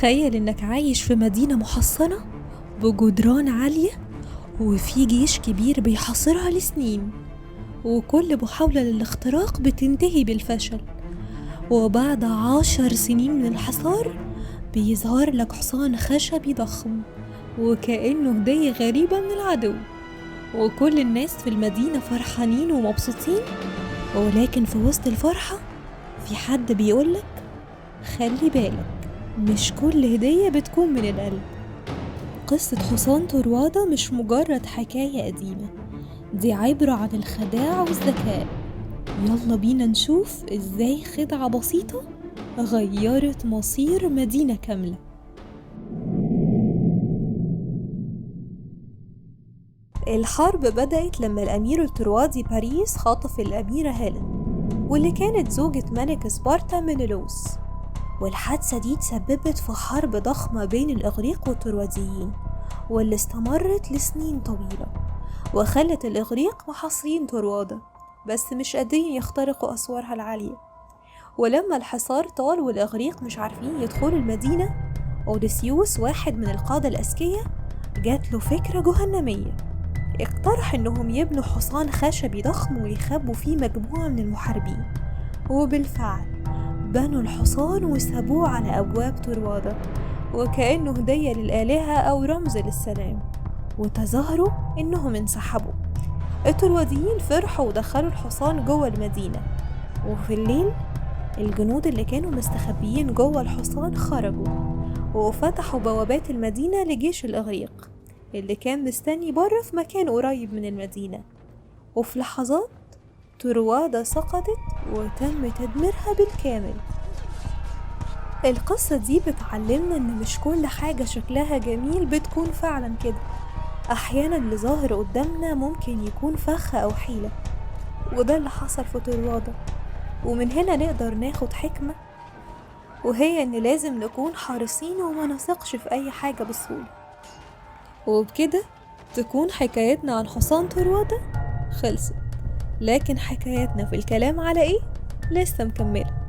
تخيل إنك عايش في مدينة محصنة بجدران عالية، وفي جيش كبير بيحاصرها لسنين، وكل محاولة للاختراق بتنتهي بالفشل. وبعد 10 سنين من الحصار بيظهر لك حصان خشبي ضخم وكأنه هدية غريبة من العدو، وكل الناس في المدينة فرحانين ومبسوطين. ولكن في وسط الفرحة في حد بيقولك خلي بالك، مش كل هدية بتكون من القلب. قصة حصان طروادة مش مجرد حكاية قديمة، دي عبرة عن الخداع والذكاء. يلا بينا نشوف ازاي خدعة بسيطة غيرت مصير مدينة كاملة. الحرب بدأت لما الأمير الطروادي باريس خطف الأميرة هيلين، واللي كانت زوجة ملك سبارتا مينيلوس. والحادثة دي تسببت في حرب ضخمة بين الإغريق والطرواديين، واللي استمرت لسنين طويلة، وخلت الإغريق محاصرين طروادة بس مش قادرين يخترقوا أسوارها العالية. ولما الحصار طال والإغريق مش عارفين يدخلوا المدينة، أوديسيوس واحد من القادة الأذكياء جات له فكرة جهنمية. اقترح إنهم يبنوا حصان خشبي ضخم ويخبوا فيه مجموعة من المحاربين، وبالفعل بنوا الحصان وسابوه على أبواب طروادة وكأنه هدية للآلهة أو رمز للسلام، وتظاهروا إنهم انسحبوا. الطرواديين فرحوا ودخلوا الحصان جوه المدينة، وفي الليل الجنود اللي كانوا مستخبيين جوه الحصان خرجوا وفتحوا بوابات المدينة لجيش الإغريق اللي كان مستني بره في مكان قريب من المدينة. وفي لحظات طروادة سقطت وتم تدميرها بالكامل. القصة دي بتعلمنا إن مش كل حاجة شكلها جميل بتكون فعلا كده. أحيانا اللي ظاهر قدامنا ممكن يكون فخ أو حيلة، وده اللي حصل في طروادة. ومن هنا نقدر ناخد حكمة، وهي إن لازم نكون حريصين وما نثقش في أي حاجة بسهولة. وبكده تكون حكايتنا عن حصان طروادة خلصت، لكن حكايتنا في الكلام على إيه لسه مكملة.